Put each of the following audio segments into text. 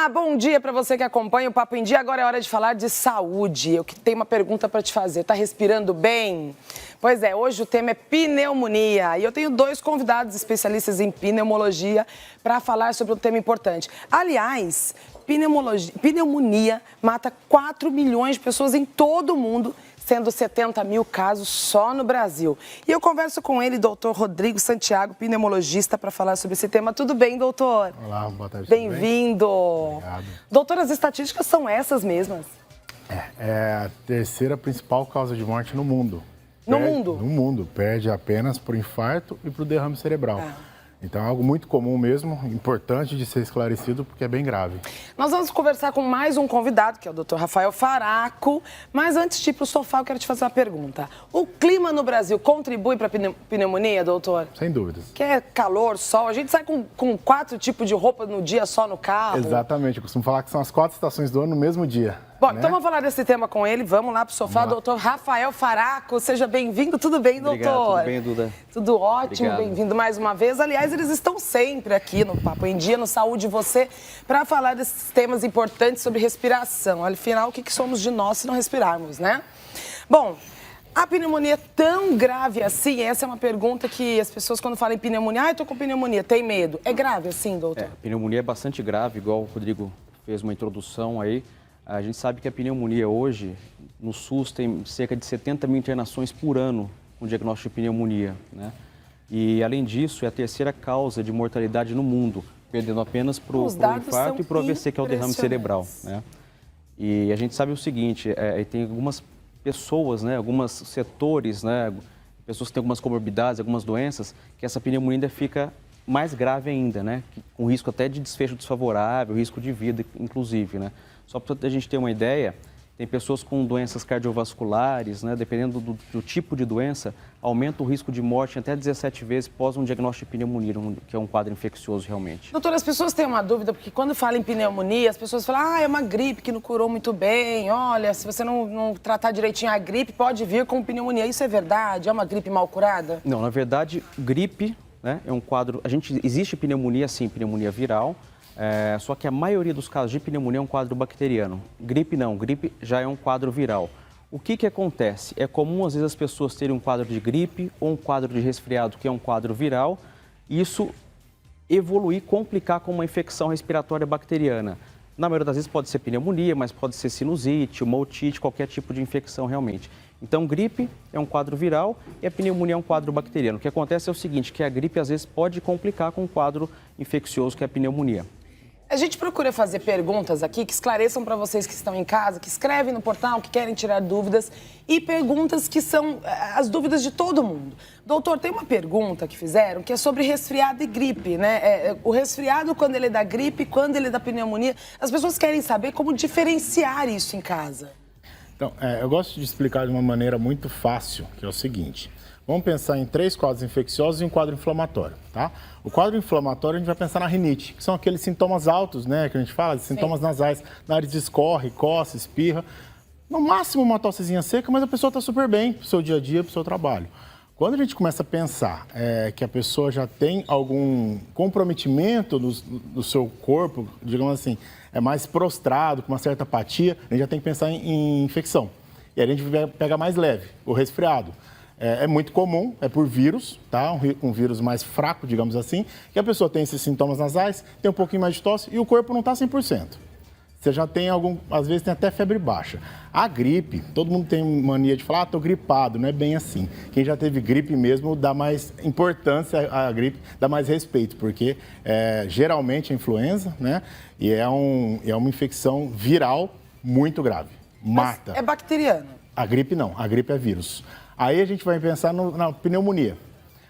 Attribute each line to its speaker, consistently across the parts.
Speaker 1: Olá, bom dia para você que acompanha o Papo em Dia. Agora é hora de falar de saúde. Eu que tenho uma pergunta para te fazer. Tá respirando bem? Pois é, hoje o tema é pneumonia e eu tenho dois convidados especialistas em pneumologia para falar sobre um tema importante. Aliás, pneumonia mata 4 milhões de pessoas em todo o mundo, sendo 70 mil casos só no Brasil. E eu converso com ele, doutor Rodrigo Santiago, pneumologista, para falar sobre esse tema. Tudo bem, doutor?
Speaker 2: Olá, boa tarde.
Speaker 1: Bem-vindo.
Speaker 2: Obrigado.
Speaker 1: Doutor, as estatísticas são essas mesmas?
Speaker 2: É a terceira principal causa de morte no mundo.
Speaker 1: No mundo?
Speaker 2: No mundo. Perde apenas para o infarto e para o derrame cerebral. Então é algo muito comum mesmo, importante de ser esclarecido, porque é bem grave.
Speaker 1: Nós vamos conversar com mais um convidado, que é o Dr. Rafael Faraco. Mas antes de ir para o sofá, eu quero te fazer uma pergunta. O clima no Brasil contribui para a pneumonia, doutor?
Speaker 2: Sem dúvidas.
Speaker 1: Que é calor, sol. A gente sai com 4 tipos de roupa no dia só no carro.
Speaker 2: Exatamente. Eu costumo falar que são as 4 estações do ano no mesmo dia.
Speaker 1: Bom, então vamos falar desse tema com ele. Vamos lá para o sofá, doutor Rafael Faraco. Seja bem-vindo. Tudo bem, doutor?
Speaker 3: Obrigado, tudo bem, Duda?
Speaker 1: Tudo ótimo, bem-vindo mais uma vez. Aliás, eles estão sempre aqui no Papo em Dia, no Saúde e Você, para falar desses temas importantes sobre respiração. Afinal, o que somos de nós se não respirarmos, né? Bom, a pneumonia é tão grave assim? Essa é uma pergunta que as pessoas, quando falam em pneumonia, eu tô com pneumonia, tem medo. É grave assim, doutor?
Speaker 3: Pneumonia é bastante grave, igual o Rodrigo fez uma introdução aí. A gente sabe que a pneumonia hoje, no SUS, tem cerca de 70 mil internações por ano com diagnóstico de pneumonia, né? E, além disso, é a terceira causa de mortalidade no mundo, perdendo apenas para o infarto e para o AVC, que é o derrame cerebral, né? E a gente sabe o seguinte, tem algumas pessoas, né, alguns setores, né, pessoas que têm algumas comorbidades, algumas doenças, que essa pneumonia ainda fica mais grave ainda, né? Com risco até de desfecho desfavorável, risco de vida, inclusive, né? Só para a gente ter uma ideia, tem pessoas com doenças cardiovasculares, né? Dependendo do tipo de doença, aumenta o risco de morte até 17 vezes após um diagnóstico de pneumonia, que é um quadro infeccioso realmente.
Speaker 1: Doutora, as pessoas têm uma dúvida, porque quando fala em pneumonia, as pessoas falam, é uma gripe que não curou muito bem, olha, se você não tratar direitinho a gripe, pode vir com pneumonia. Isso é verdade? É uma gripe mal curada?
Speaker 3: Não, na verdade, gripe, né, é um quadro... Existe pneumonia, sim, pneumonia viral, só que a maioria dos casos de pneumonia é um quadro bacteriano. Gripe não, gripe já é um quadro viral. O que acontece? É comum, às vezes, as pessoas terem um quadro de gripe ou um quadro de resfriado, que é um quadro viral, e isso evoluir, complicar com uma infecção respiratória bacteriana. Na maioria das vezes pode ser pneumonia, mas pode ser sinusite, uma otite, qualquer tipo de infecção realmente. Então, gripe é um quadro viral e a pneumonia é um quadro bacteriano. O que acontece é o seguinte, que a gripe às vezes pode complicar com um quadro infeccioso, que é a pneumonia.
Speaker 1: A gente procura fazer perguntas aqui que esclareçam para vocês que estão em casa, que escrevem no portal, que querem tirar dúvidas, e perguntas que são as dúvidas de todo mundo. Doutor, tem uma pergunta que fizeram que é sobre resfriado e gripe, né? O resfriado, quando ele é da gripe, quando ele é da pneumonia. As pessoas querem saber como diferenciar isso em casa.
Speaker 2: Então, eu gosto de explicar de uma maneira muito fácil, que é o seguinte. Vamos pensar em 3 quadros infecciosos e um quadro inflamatório, tá? O quadro inflamatório, a gente vai pensar na rinite, que são aqueles sintomas altos, né, que a gente fala, sintomas nasais, nariz escorre, coça, espirra. No máximo uma tossezinha seca, mas a pessoa está super bem pro seu dia a dia, pro seu trabalho. Quando a gente começa a pensar que a pessoa já tem algum comprometimento do seu corpo, digamos assim, é mais prostrado, com uma certa apatia, a gente já tem que pensar em infecção. E aí a gente pega mais leve, o resfriado. É muito comum, é por vírus, tá? Um vírus mais fraco, digamos assim, que a pessoa tem esses sintomas nasais, tem um pouquinho mais de tosse e o corpo não está 100%. Você já tem às vezes tem até febre baixa. A gripe, todo mundo tem mania de falar, tô gripado, não é bem assim. Quem já teve gripe mesmo dá mais importância à gripe, dá mais respeito, porque geralmente é influenza, né? E é uma infecção viral muito grave, mata.
Speaker 1: Mas é bacteriano?
Speaker 2: A gripe não, a gripe é vírus. Aí a gente vai pensar na pneumonia.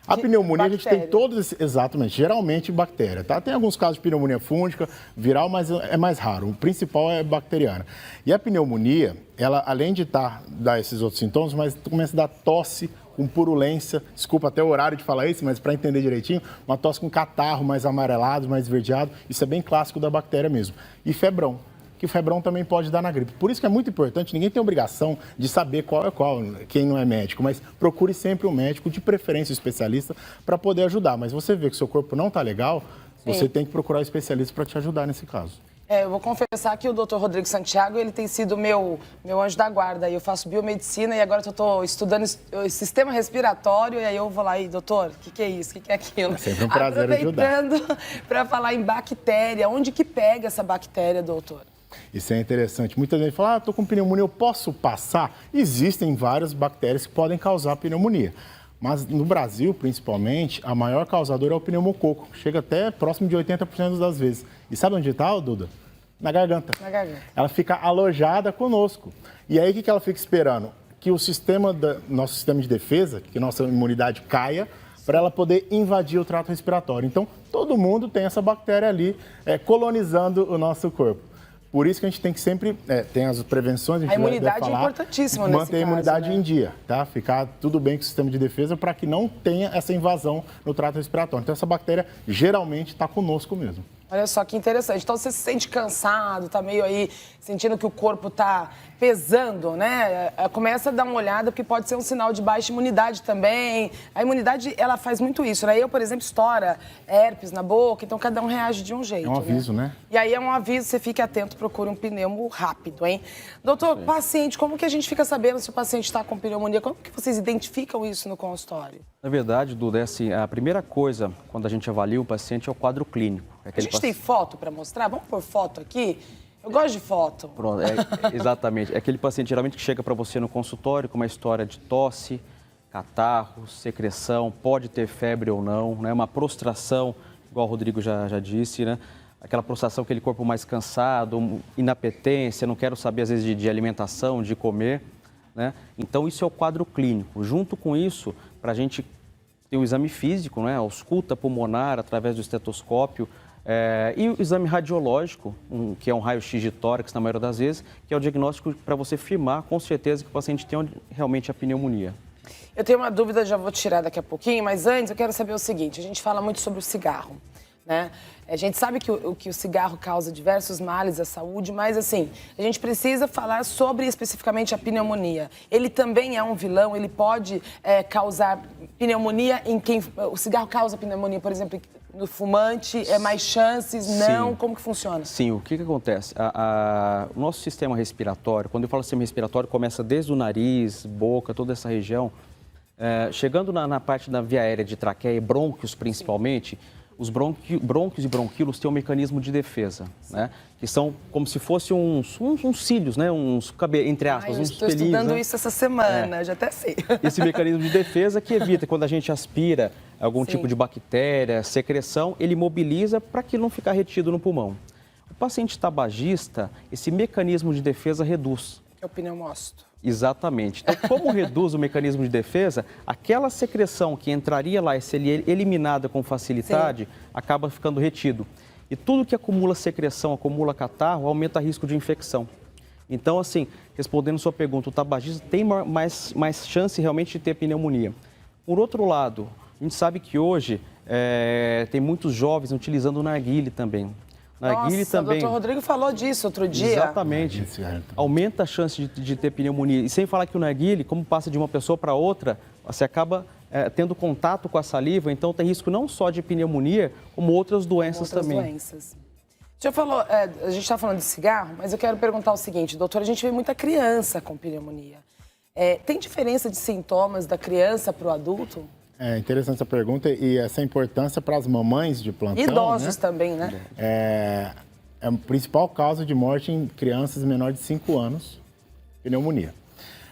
Speaker 2: A pneumonia, a gente tem todos esses... Exatamente, geralmente bactéria, tá? Tem alguns casos de pneumonia fúngica, viral, mas é mais raro. O principal é bacteriana. E a pneumonia, ela, além de dar esses outros sintomas, mas começa a dar tosse com purulência. Desculpa até o horário de falar isso, mas para entender direitinho, uma tosse com catarro mais amarelado, mais esverdeado. Isso é bem clássico da bactéria mesmo. E febrão, que o febrão também pode dar na gripe. Por isso que é muito importante, ninguém tem obrigação de saber qual é qual, quem não é médico, mas procure sempre um médico, de preferência um especialista, para poder ajudar. Mas você vê que o seu corpo não está legal, você tem que procurar um especialista para te ajudar nesse caso.
Speaker 1: Eu vou confessar que o Dr. Rodrigo Santiago, ele tem sido meu anjo da guarda. Eu faço biomedicina e agora eu estou estudando sistema respiratório e aí eu vou lá e, doutor, o que é isso? O que é aquilo?
Speaker 2: É sempre um prazer ajudar.
Speaker 1: Aproveitando para falar em bactéria, onde que pega essa bactéria, doutor?
Speaker 2: Isso é interessante. Muita gente fala, estou com pneumonia, eu posso passar? Existem várias bactérias que podem causar pneumonia. Mas no Brasil, principalmente, a maior causadora é o pneumococo. Chega até próximo de 80% das vezes. E sabe onde está, Duda? Na garganta.
Speaker 1: Na garganta.
Speaker 2: Ela fica alojada conosco. E aí, o que ela fica esperando? Que o nosso sistema de defesa, que nossa imunidade caia, para ela poder invadir o trato respiratório. Então, todo mundo tem essa bactéria ali colonizando o nosso corpo. Por isso que a gente tem que sempre, tem as prevenções,
Speaker 1: a imunidade é importantíssima nesse caso,
Speaker 2: manter a imunidade em dia, tá? Ficar tudo bem com o sistema de defesa para que não tenha essa invasão no trato respiratório. Então, essa bactéria geralmente está conosco mesmo.
Speaker 1: Olha só que interessante. Então, você se sente cansado, tá meio aí sentindo que o corpo tá pesando, né? Começa a dar uma olhada, porque pode ser um sinal de baixa imunidade também. A imunidade, ela faz muito isso, né? Eu, por exemplo, estoura herpes na boca, então cada um reage de um jeito.
Speaker 2: É um aviso, né?
Speaker 1: E aí é um aviso, você fique atento, procure um pneumo rápido, hein? Doutor, paciente, como que a gente fica sabendo se o paciente está com pneumonia? Como que vocês identificam isso no consultório?
Speaker 3: Na verdade, Duda, é assim, a primeira coisa, quando a gente avalia o paciente, é o quadro clínico.
Speaker 1: A gente tem foto para mostrar? Vamos pôr foto aqui? Eu gosto de foto.
Speaker 3: Pronto, exatamente. É aquele paciente geralmente que chega para você no consultório com uma história de tosse, catarro, secreção, pode ter febre ou não, né? Uma prostração, igual o Rodrigo já disse, né? Aquela prostração, aquele corpo mais cansado, inapetência, não quero saber às vezes de alimentação, de comer, né? Então isso é o quadro clínico. Junto com isso, para a gente ter o exame físico, né? A ausculta pulmonar através do estetoscópio, e o exame radiológico, que é um raio-x de tórax na maioria das vezes, que é o diagnóstico para você firmar com certeza que o paciente tem realmente a pneumonia.
Speaker 1: Eu tenho uma dúvida, já vou tirar daqui a pouquinho, mas antes eu quero saber o seguinte, a gente fala muito sobre o cigarro, né? A gente sabe que o cigarro causa diversos males à saúde, mas assim, a gente precisa falar sobre especificamente a pneumonia. Ele também é um vilão, ele pode causar pneumonia em quem... O cigarro causa pneumonia, por exemplo, no fumante, mais chances, não? Sim. Como que funciona?
Speaker 3: Sim, o que acontece? O nosso sistema respiratório, quando eu falo sistema respiratório, começa desde o nariz, boca, toda essa região. Chegando na parte da via aérea de traqueia e brônquios, principalmente, os brônquios e bronquíolos têm um mecanismo de defesa, né? Que são como se fossem uns cílios, né? Uns cabelos, entre aspas, uns pelinhos.
Speaker 1: Estou estudando isso essa semana, já até sei.
Speaker 3: Esse mecanismo de defesa que evita, quando a gente aspira algum tipo de bactéria, secreção, ele mobiliza para que não ficar retido no pulmão. O paciente tabagista, esse mecanismo de defesa reduz.
Speaker 1: É o pneumócito.
Speaker 3: Exatamente. Então, como reduz o mecanismo de defesa, aquela secreção que entraria lá e seria eliminada com facilidade, acaba ficando retido. E tudo que acumula secreção, acumula catarro, aumenta o risco de infecção. Então, assim, respondendo sua pergunta, o tabagista tem mais chance realmente de ter pneumonia. Por outro lado, a gente sabe que hoje tem muitos jovens utilizando o narguile também.
Speaker 1: Nossa, o doutor Rodrigo falou disso outro dia.
Speaker 3: Exatamente. Aumenta a chance de ter pneumonia. E sem falar que o narguile, como passa de uma pessoa para outra, você acaba tendo contato com a saliva, então tem risco não só de pneumonia, como outras doenças também.
Speaker 1: Doenças. Já falou, a gente está falando de cigarro, mas eu quero perguntar o seguinte, doutor, a gente vê muita criança com pneumonia. Tem diferença de sintomas da criança para o adulto?
Speaker 2: É interessante essa pergunta e essa importância para as mamães de plantão.
Speaker 1: Idosos também, né?
Speaker 2: É o principal causa de morte em crianças menores de 5 anos, pneumonia.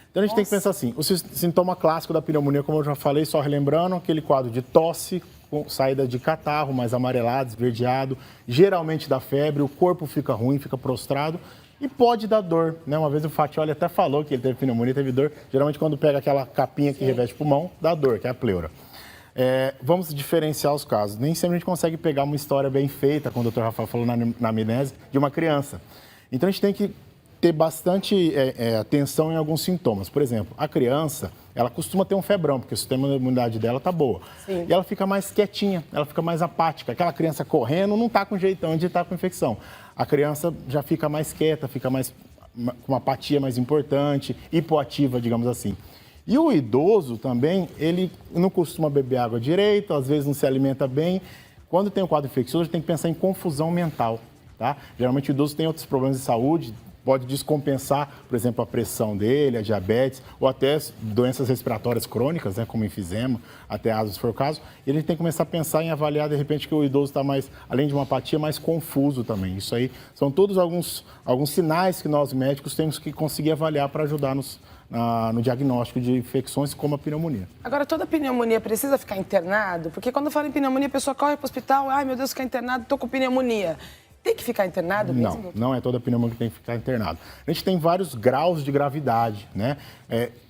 Speaker 2: Então a gente tem que pensar assim, o sintoma clássico da pneumonia, como eu já falei, só relembrando, aquele quadro de tosse, com saída de catarro, mais amarelado, esverdeado, geralmente dá febre, o corpo fica ruim, fica prostrado. E pode dar dor, né? Uma vez o Fatioli até falou que ele teve pneumonia, teve dor. Geralmente quando pega aquela capinha que reveste o pulmão, dá dor, que é a pleura. Vamos diferenciar os casos. Nem sempre a gente consegue pegar uma história bem feita, como o Dr. Rafael falou na amnese, de uma criança. Então a gente tem que ter bastante atenção em alguns sintomas. Por exemplo, a criança, ela costuma ter um febrão, porque o sistema de imunidade dela está boa. Sim. E ela fica mais quietinha, ela fica mais apática. Aquela criança correndo não está com jeitão de estar com infecção. A criança já fica mais quieta, fica mais com uma apatia mais importante, hipoativa, digamos assim. E o idoso também, ele não costuma beber água direito, às vezes não se alimenta bem. Quando tem um quadro infeccioso, tem que pensar em confusão mental. tá? Geralmente o idoso tem outros problemas de saúde, pode descompensar, por exemplo, a pressão dele, a diabetes, ou até doenças respiratórias crônicas, né, como enfisema, até asma, se for o caso. E a gente tem que começar a pensar em avaliar, de repente, que o idoso está mais, além de uma apatia, mais confuso também. Isso aí são todos alguns sinais que nós médicos temos que conseguir avaliar para ajudar-nos no diagnóstico de infecções como a pneumonia.
Speaker 1: Agora, toda pneumonia precisa ficar internado? Porque quando eu falo em pneumonia, a pessoa corre para o hospital, ai meu Deus, ficar internado, estou com pneumonia. Tem que ficar internado mesmo, doutor?
Speaker 2: Não é toda pneumonia que tem que ficar internado. A gente tem vários graus de gravidade, né?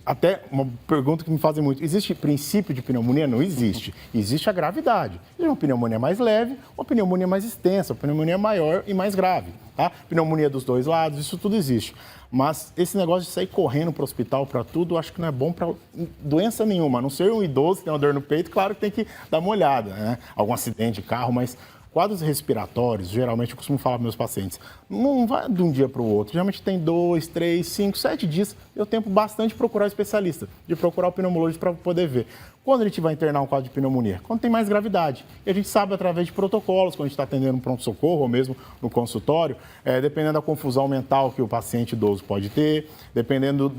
Speaker 2: Até uma pergunta que me fazem muito, existe princípio de pneumonia? Não existe. Existe a gravidade. Existe uma pneumonia mais leve, uma pneumonia mais extensa, uma pneumonia maior e mais grave, tá? Pneumonia dos dois lados, isso tudo existe. Mas esse negócio de sair correndo para o hospital para tudo, acho que não é bom para doença nenhuma. A não ser um idoso que tem uma dor no peito, claro que tem que dar uma olhada, né? Algum acidente de carro, mas quadros respiratórios, geralmente eu costumo falar para meus pacientes, não vai de um dia para o outro. Geralmente tem 2, 3, 5, 7 dias. Eu tenho bastante de procurar o especialista, de procurar o pneumologista para poder ver. Quando a gente vai internar um quadro de pneumonia? Quando tem mais gravidade. E a gente sabe através de protocolos, quando a gente está atendendo um pronto-socorro ou mesmo no consultório, dependendo da confusão mental que o paciente idoso pode ter, dependendo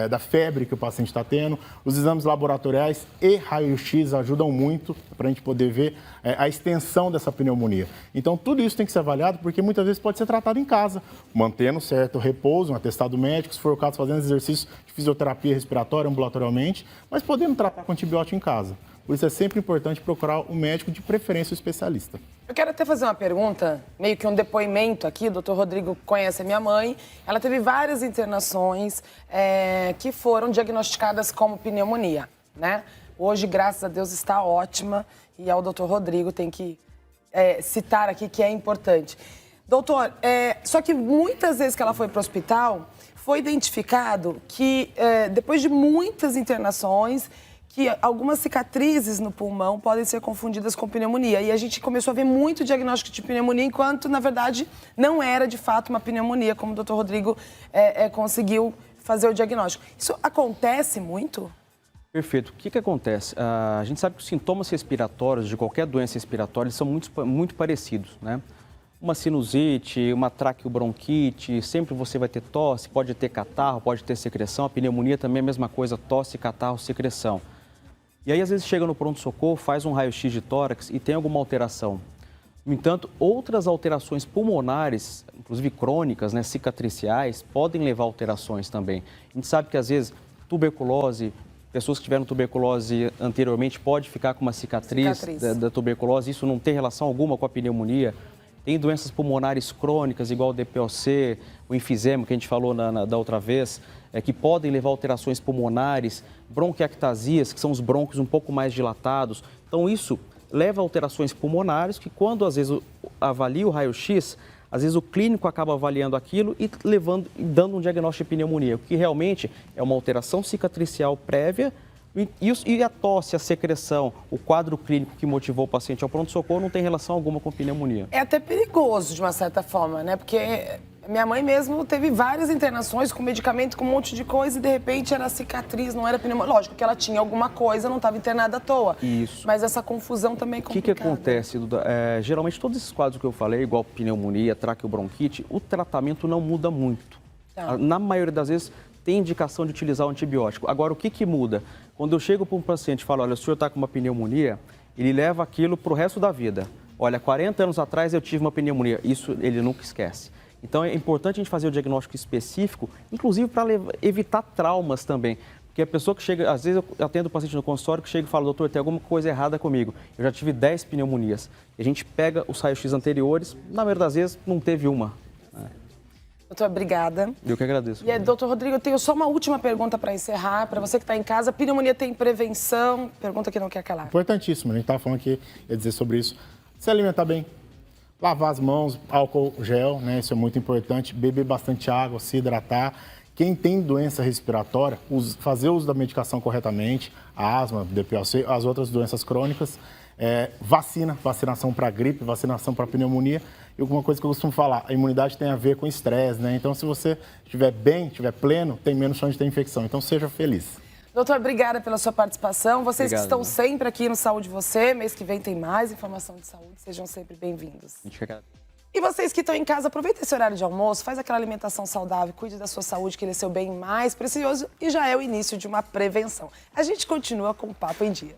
Speaker 2: da febre que o paciente está tendo, os exames laboratoriais e raio-x ajudam muito para a gente poder ver a extensão dessa pneumonia. Então, tudo isso tem que ser avaliado porque muitas vezes pode ser tratado em casa, mantendo certo repouso, um atestado médico, se for o caso, fazendo exercícios de fisioterapia respiratória ambulatorialmente, mas podendo tratar com antibiótico em casa. Por isso é sempre importante procurar um médico, de preferência o especialista.
Speaker 1: Eu quero até fazer uma pergunta, meio que um depoimento aqui. O doutor Rodrigo conhece a minha mãe. Ela teve várias internações que foram diagnosticadas como pneumonia, né? Hoje, graças a Deus, está ótima. E o doutor Rodrigo tem que citar aqui que é importante. Doutor, só que muitas vezes que ela foi para o hospital, foi identificado que depois de muitas internações, que algumas cicatrizes no pulmão podem ser confundidas com pneumonia. E a gente começou a ver muito diagnóstico de pneumonia, enquanto, na verdade, não era, de fato, uma pneumonia, como o doutor Rodrigo conseguiu fazer o diagnóstico. Isso acontece muito?
Speaker 3: Perfeito. O que acontece? A gente sabe que os sintomas respiratórios de qualquer doença respiratória são muito parecidos, né? Uma sinusite, uma traqueobronquite, sempre você vai ter tosse, pode ter catarro, pode ter secreção. A pneumonia também é a mesma coisa, tosse, catarro, secreção. E aí, às vezes, chega no pronto-socorro, faz um raio-x de tórax e tem alguma alteração. No entanto, outras alterações pulmonares, inclusive crônicas, né, cicatriciais, podem levar a alterações também. A gente sabe que, às vezes, tuberculose, pessoas que tiveram tuberculose anteriormente pode ficar com uma cicatriz. Da tuberculose, isso não tem relação alguma com a pneumonia. Tem doenças pulmonares crônicas, igual o DPOC, o enfisema, que a gente falou da outra vez, que podem levar a alterações pulmonares, bronquiectasias, que são os brônquios um pouco mais dilatados. Então, isso leva a alterações pulmonares, que quando, às vezes, avalia o raio-x, às vezes o clínico acaba avaliando aquilo e dando um diagnóstico de pneumonia, o que realmente é uma alteração cicatricial prévia. E a tosse, a secreção, o quadro clínico que motivou o paciente ao pronto-socorro não tem relação alguma com pneumonia.
Speaker 1: É até perigoso, de uma certa forma, né? Porque minha mãe mesmo teve várias internações com medicamento, com um monte de coisa, e de repente era cicatriz, não era pneumonia. Lógico que ela tinha alguma coisa, não estava internada à toa.
Speaker 3: Isso.
Speaker 1: Mas essa confusão também é complicada.
Speaker 3: O que acontece, Duda? Geralmente todos esses quadros que eu falei, igual pneumonia, traqueobronquite, o tratamento não muda muito. Tá. Na maioria das vezes tem indicação de utilizar o antibiótico. Agora, o que muda? Quando eu chego para um paciente e falo, olha, o senhor está com uma pneumonia, ele leva aquilo para o resto da vida. Olha, 40 anos atrás eu tive uma pneumonia. Isso ele nunca esquece. Então, é importante a gente fazer o diagnóstico específico, inclusive para evitar traumas também. Porque a pessoa que chega, às vezes eu atendo o paciente no consultório que chega e fala, doutor, tem alguma coisa errada comigo. Eu já tive 10 pneumonias. E a gente pega os raios-x anteriores, na maioria das vezes não teve uma.
Speaker 1: Doutor, obrigada.
Speaker 3: Eu que agradeço.
Speaker 1: E, doutor Rodrigo, eu tenho só uma última pergunta para encerrar. Para você que está em casa, pneumonia tem prevenção? Pergunta que não quer calar.
Speaker 2: Importantíssimo, a gente estava falando aqui, ia dizer sobre isso. Se alimentar bem, lavar as mãos, álcool gel, né? Isso é muito importante. Beber bastante água, se hidratar. Quem tem doença respiratória, fazer uso da medicação corretamente, a asma, DPOC, as outras doenças crônicas. Vacinação para gripe, vacinação para pneumonia. E alguma coisa que eu costumo falar, a imunidade tem a ver com estresse, né? Então, se você estiver bem, estiver pleno, tem menos chance de ter infecção. Então, seja feliz.
Speaker 1: Doutor, obrigada pela sua participação. Vocês
Speaker 3: Obrigado,
Speaker 1: que estão
Speaker 3: né?
Speaker 1: sempre aqui no Saúde Você, mês que vem tem mais informação de saúde, sejam sempre bem-vindos.
Speaker 3: A gente quer...
Speaker 1: E vocês que estão em casa, aproveita esse horário de almoço, faz aquela alimentação saudável, cuide da sua saúde, que ele é seu bem mais precioso e já é o início de uma prevenção. A gente continua com o Papo em Dia.